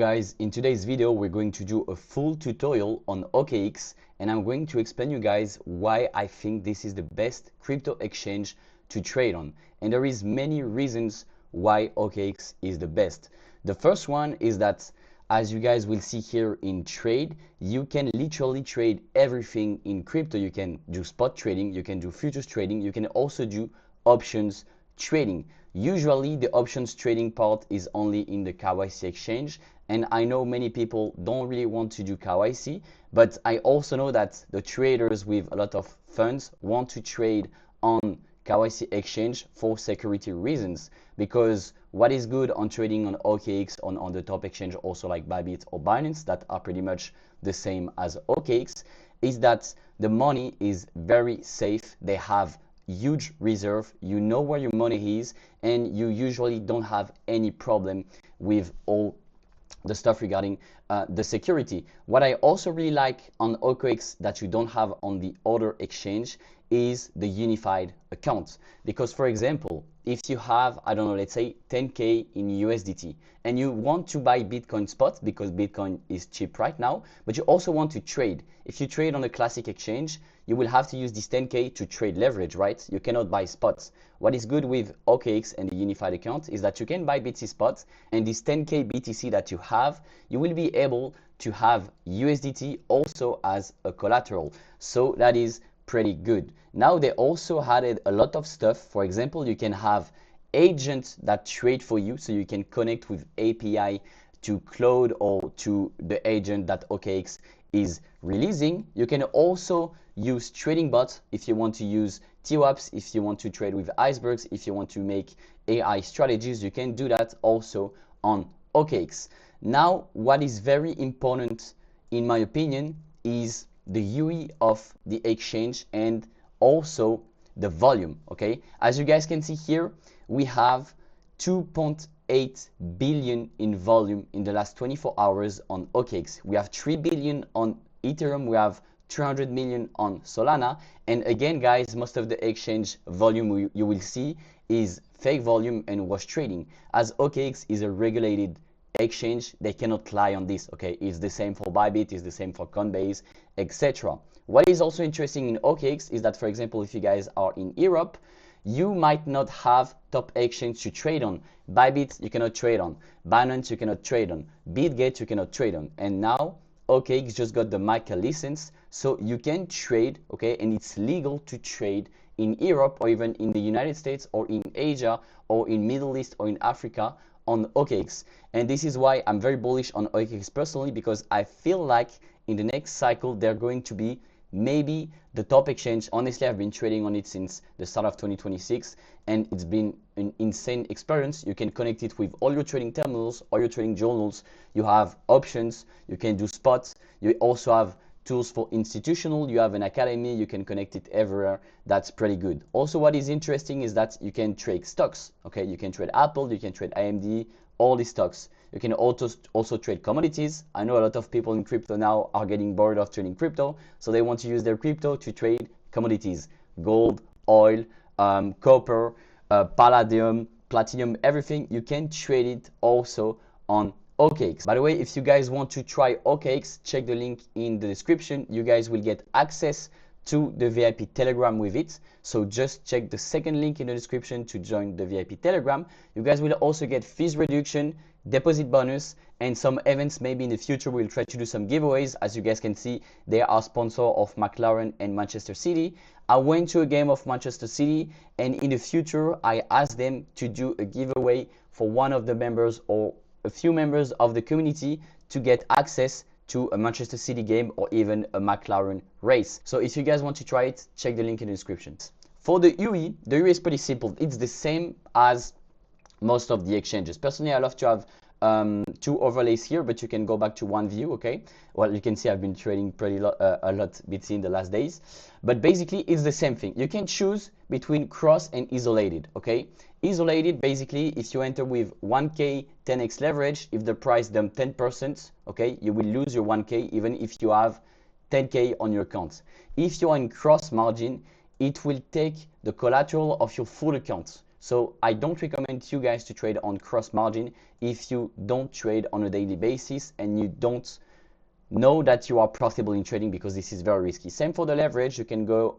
Guys, in today's video we're going to do a full tutorial on OKX, and I'm going to explain you guys why I think this is the best crypto exchange to trade on. And there is many reasons why OKX is the best. The first one is that, as you guys will see here in trade, you can literally trade everything in crypto. You can do spot trading, you can do futures trading, you can also do options trading. Usually the options trading part is only in the KYC exchange, and I know many people don't really want to do KYC, but I also know that the traders with a lot of funds want to trade on KYC exchange for security reasons, because what is good on trading on OKX on the top exchange, also like Bybit or Binance, that are pretty much the same as OKX, is that the money is very safe. They have huge reserve, you know where your money is, and you usually don't have any problem with all the stuff regarding the security. What I also really like on OKX that you don't have on the other exchange is the unified account. Because for example, if you have, I don't know, let's say 10K in USDT, and you want to buy Bitcoin spot because Bitcoin is cheap right now, but you also want to trade. If you trade on a classic exchange, you will have to use this 10K to trade leverage, right? You cannot buy spots. What is good with OKX and the unified account is that you can buy BTC spots, and this 10K BTC that you have, you will be able to have USDT also as a collateral. So that is pretty good. Now they also added a lot of stuff. For example, you can have agents that trade for you, so you can connect with API to Cloud or to the agent that OKX is releasing. You can also use trading bots if you want to use TWAPs, if you want to trade with icebergs, if you want to make AI strategies, you can do that also on OKX. Now, what is very important in my opinion is the UE of the exchange and also the volume. Okay, as you guys can see here, we have 2.8 billion in volume in the last 24 hours on OKX. We have 3 billion on Ethereum, we have 300 million on Solana, and again guys, most of the exchange volume you will see is fake volume and wash trading. As OKX is a regulated exchange, they cannot lie on this. Okay, it's the same for Bybit, it's the same for Coinbase, etc. What is also interesting in OKX is that, for example, if you guys are in Europe, you might not have top exchange to trade on. Bybit you cannot trade on, Binance you cannot trade on, Bitgate you cannot trade on, and now OKX just got the MiCA license, so you can trade, okay, and it's legal to trade in Europe or even in the United States or in Asia or in Middle East or in Africa on OKX. And this is why I'm very bullish on OKX personally, because I feel like in the next cycle they're going to be maybe the top exchange. Honestly, I've been trading on it since the start of 2026, and it's been an insane experience. You can connect it with all your trading terminals, all your trading journals. You have options, you can do spots, you also have tools for institutional, you have an academy, you can connect it everywhere. That's pretty good. Also, what is interesting is that you can trade stocks. Okay, you can trade Apple, you can trade AMD, all these stocks. You can also trade commodities. I know a lot of people in crypto now are getting bored of trading crypto, so they want to use their crypto to trade commodities: gold, oil, copper, palladium, platinum, everything. You can trade it also on OKX. By the way, if you guys want to try OKX, check the link in the description. You guys will get access to the VIP Telegram with it. So just check the second link in the description to join the VIP Telegram. You guys will also get fees reduction, deposit bonus, and some events. Maybe in the future we'll try to do some giveaways. As you guys can see, they are sponsor of McLaren and Manchester City. I went to a game of Manchester City, and in the future I asked them to do a giveaway for one of the members or a few members of the community to get access to a Manchester City game or even a McLaren race. So if you guys want to try it, check the link in the description. For the UE is pretty simple. It's the same as most of the exchanges. Personally, I love to have two overlays here, but you can go back to one view. Okay, well, you can see I've been trading a lot BTC in the last days, but basically it's the same thing. You can choose between cross and isolated. Okay, isolated, basically if you enter with 1k 10x leverage, if the price dump 10%, okay, you will lose your 1k even if you have 10k on your account. If you are in cross margin, it will take the collateral of your full account. So I don't recommend you guys to trade on cross margin if you don't trade on a daily basis and you don't know that you are profitable in trading, because this is very risky. Same for the leverage. You can go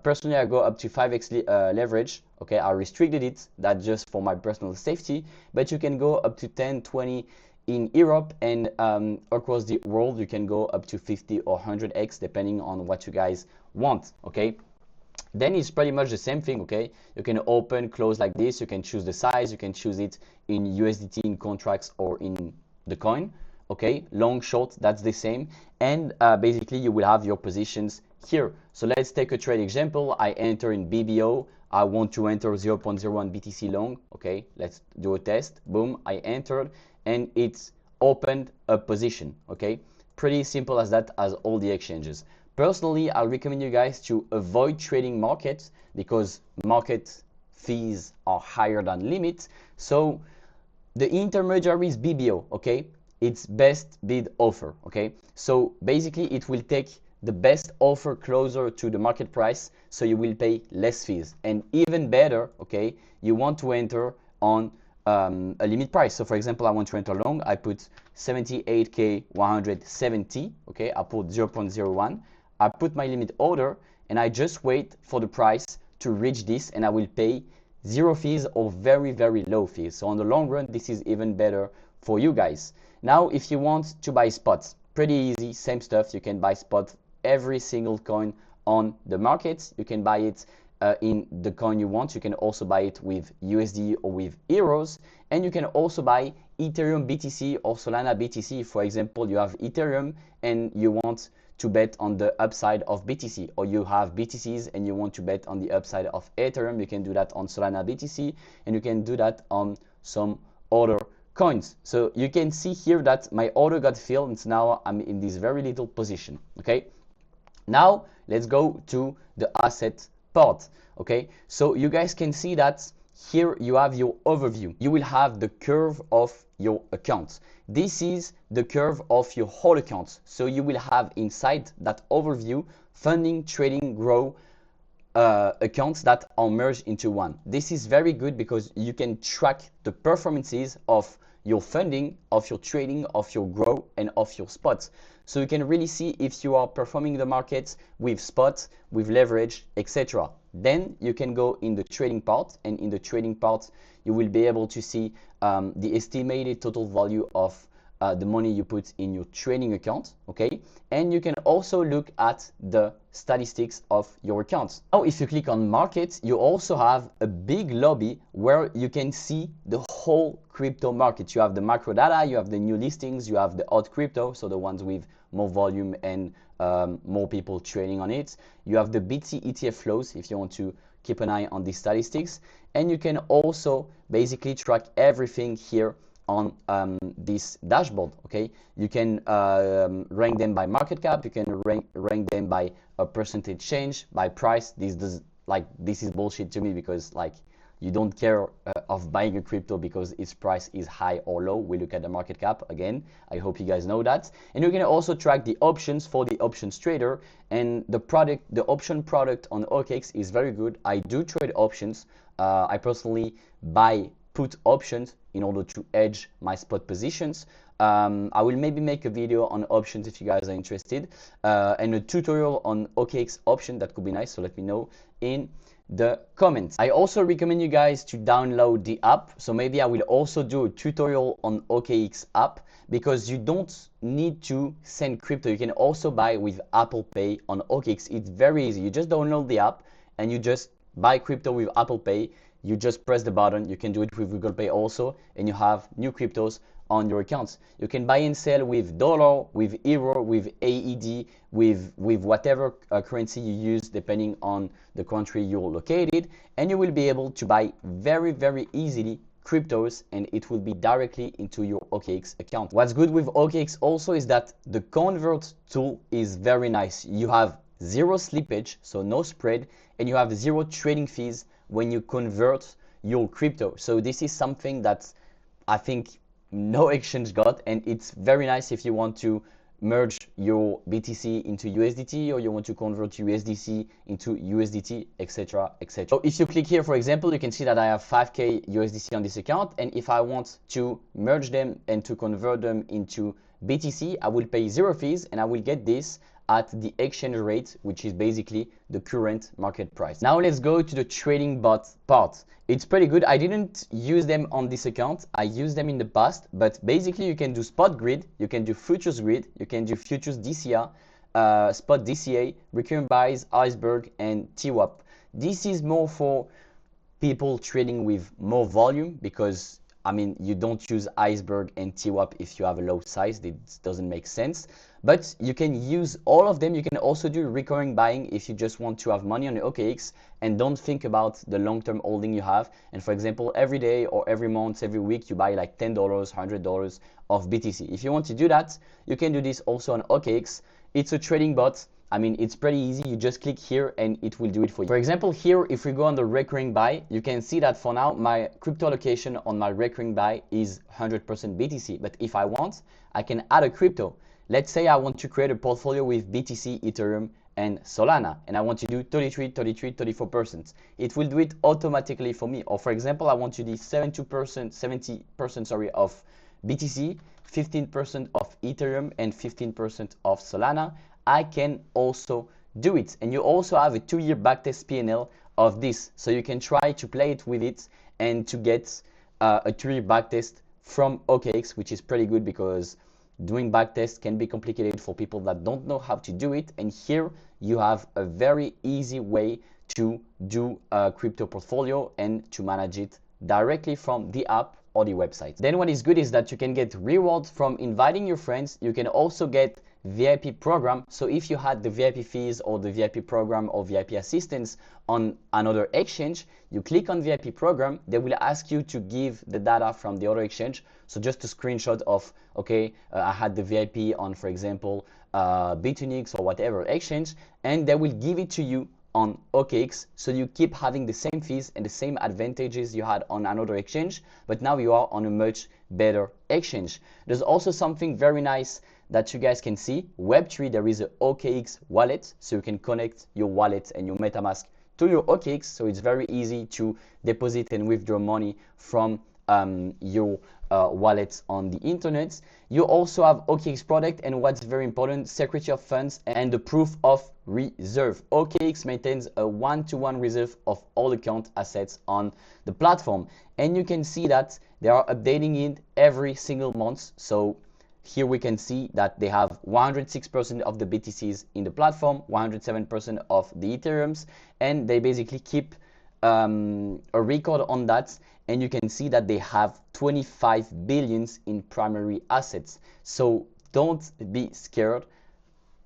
personally I go up to 5x leverage. Okay, I restricted it, that just for my personal safety, but you can go up to 10, 20 in Europe, and across the world you can go up to 50 or 100x depending on what you guys want. Okay, then it's pretty much the same thing. Okay, you can open, close like this. You can choose the size, you can choose it in USDT, in contracts, or in the coin. Okay, long, short, that's the same. And basically you will have your positions here. So let's take a trade example. I enter in BBO. I want to enter 0.01 BTC long. Okay, let's do a test. Boom, I entered and it's opened a position. Okay, pretty simple as that, as all the exchanges. Personally, I'll recommend you guys to avoid trading markets because market fees are higher than limit. So the intermediary is BBO. Okay, it's best bid offer. Okay, so basically it will take the best offer closer to the market price, so you will pay less fees. And even better, okay, you want to enter on a limit price. So for example, I want to enter long. I put 78k 170. Okay, I put 0.01. I put my limit order and I just wait for the price to reach this, and I will pay zero fees or very, very low fees. So on the long run, this is even better for you guys. Now, if you want to buy spots, pretty easy, same stuff. You can buy spot every single coin on the market. You can buy it in the coin you want. You can also buy it with USD or with euros. And you can also buy Ethereum BTC or Solana BTC. For example, you have Ethereum and you want to bet on the upside of BTC, or you have BTCs and you want to bet on the upside of Ethereum. You can do that on Solana BTC, and you can do that on some other coins. So you can see here that my order got filled, and now I'm in this very little position. Okay, now let's go to the asset part. Okay, so you guys can see that here you have your overview. You will have the curve of your account. This is the curve of your whole account. So you will have inside that overview funding, trading, grow accounts that are merged into one. This is very good because you can track the performances of your funding, of your trading, of your grow, and of your spots. So you can really see if you are performing the markets with spots, with leverage, etc. Then you can go in the trading part, and in the trading part you will be able to see the estimated total value of the money you put in your trading account. Okay, and you can also look at the statistics of your accounts. Now if you click on market, you also have a big lobby where you can see the whole crypto market. You have the macro data, you have the new listings, you have the hot crypto, so the ones with more volume and more people trading on it. You have the BT ETF flows if you want to keep an eye on these statistics, and you can also basically track everything here on this dashboard. Okay, you can rank them by market cap, you can rank them by a percentage change, by price. This is bullshit to me, because like you don't care of buying a crypto because its price is high or low. We look at the market cap again. I hope you guys know that. And you can also track the options for the options trader, and the option product on OKX is very good. I do trade options. I personally buy put options in order to hedge my spot positions. I will maybe make a video on options if you guys are interested, and a tutorial on OKX option. That could be nice, so let me know in the comments. I also recommend you guys to download the app. So maybe I will also do a tutorial on OKX app, because you don't need to send crypto. You can also buy with Apple Pay on OKX. It's very easy. You just download the app and you just buy crypto with Apple Pay. You just press the button. You can do it with Google Pay also, and you have new cryptos on your accounts. You can buy and sell with dollar, with euro, with AED, with whatever currency you use depending on the country you're located, and you will be able to buy very, very easily cryptos, and it will be directly into your OKX account. What's good with OKX also is that the convert tool is very nice. You have zero slippage, so no spread, and you have zero trading fees when you convert your crypto. So this is something that I think no exchange got, and it's very nice if you want to merge your BTC into USDT, or you want to convert USDC into USDT, etc., etc. So if you click here, for example, you can see that I have 5K USDC on this account, and if I want to merge them and to convert them into BTC, I will pay 0 fees and I will get this at the exchange rate, which is basically the current market price. Now let's go to the trading bot part. It's pretty good. I didn't use them on this account. I used them in the past, but basically you can do spot grid, you can do futures grid, you can do futures DCA, spot DCA, recurring buys, iceberg, and TWAP. This is more for people trading with more volume, because I mean, you don't use iceberg and TWAP if you have a low size. It doesn't make sense. But you can use all of them. You can also do recurring buying if you just want to have money on the OKX and don't think about the long-term holding you have. And for example, every day or every month, every week, you buy like $10, $100 of BTC. If you want to do that, you can do this also on OKX. It's a trading bot. I mean, it's pretty easy. You just click here and it will do it for you. For example, here, if we go on the recurring buy, you can see that for now, my crypto allocation on my recurring buy is 100% BTC. But if I want, I can add a crypto. Let's say I want to create a portfolio with BTC, Ethereum, and Solana, and I want to do 33, 33, 34%. It will do it automatically for me. Or for example, I want to do 70% sorry, of BTC, 15% of Ethereum, and 15% of Solana. I can also do it. And you also have a 2-year backtest P&L of this. So you can try to play it with it and to get a 2-year backtest from OKX, which is pretty good because doing backtest can be complicated for people that don't know how to do it. And here you have a very easy way to do a crypto portfolio and to manage it directly from the app or the website. Then what is good is that you can get rewards from inviting your friends. You can also get VIP program. So if you had the VIP fees or the VIP program or VIP assistance on another exchange, you click on VIP program, they will ask you to give the data from the other exchange. So just a screenshot of, okay, I had the VIP on, for example, Bitfinex or whatever exchange, and they will give it to you on OKX, so you keep having the same fees and the same advantages you had on another exchange, but now you are on a much better exchange. There's also something very nice that you guys can see. Web3, there is a OKX wallet, so you can connect your wallet and your MetaMask to your OKX, so it's very easy to deposit and withdraw money from your wallet on the internet. You also have OKX product, and what's very important, security of funds and the proof of reserve. OKX maintains a 1-to-1 reserve of all account assets on the platform, and you can see that they are updating it every single month. So here we can see that they have 106% of the BTCs in the platform, 107% of the Ethereums, and they basically keep a record on that. And you can see that they have 25 billions in primary assets. So don't be scared.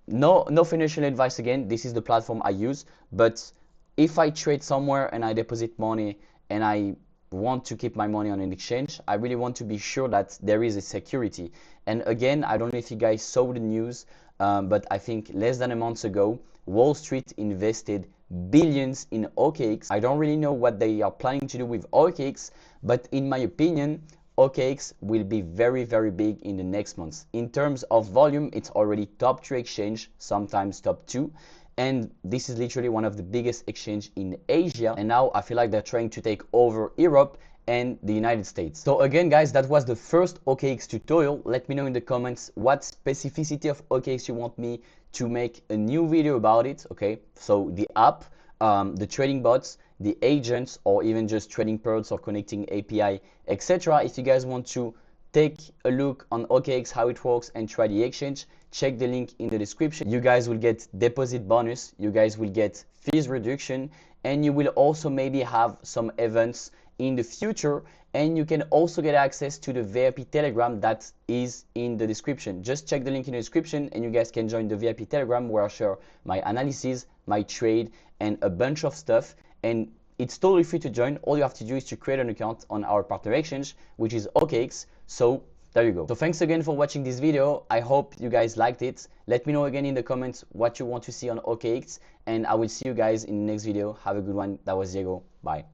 No financial advice again. This is the platform I use. But if I trade somewhere and I deposit money and I want to keep my money on an exchange, I really want to be sure that there is a security. And again, I don't know if you guys saw the news, but I think less than a month ago, Wall Street invested billions in OKX. I don't really know what they are planning to do with OKX, but in my opinion, OKX will be very, very big in the next months. In terms of volume, it's already top 3 exchange, sometimes top 2. And this is literally one of the biggest exchange in Asia. And now I feel like they're trying to take over Europe and the United States. So again, guys, that was the first OKX tutorial. Let me know in the comments what specificity of OKX you want me to make a new video about it. Okay, so the app, the trading bots, the agents, or even just trading pearls or connecting API, etc. If you guys want to take a look on OKX, how it works, and try the exchange, check the link in the description. You guys will get deposit bonus, you guys will get fees reduction, and you will also maybe have some events in the future, and you can also get access to the VIP Telegram that is in the description. Just check the link in the description and you guys can join the VIP Telegram where I share my analysis, my trade, and a bunch of stuff. And it's totally free to join. All you have to do is to create an account on our partner exchange, which is OKX. So there you go. So thanks again for watching this video. I hope you guys liked it. Let me know again in the comments what you want to see on OKX, and I will see you guys in the next video. Have a good one. That was Diego. Bye.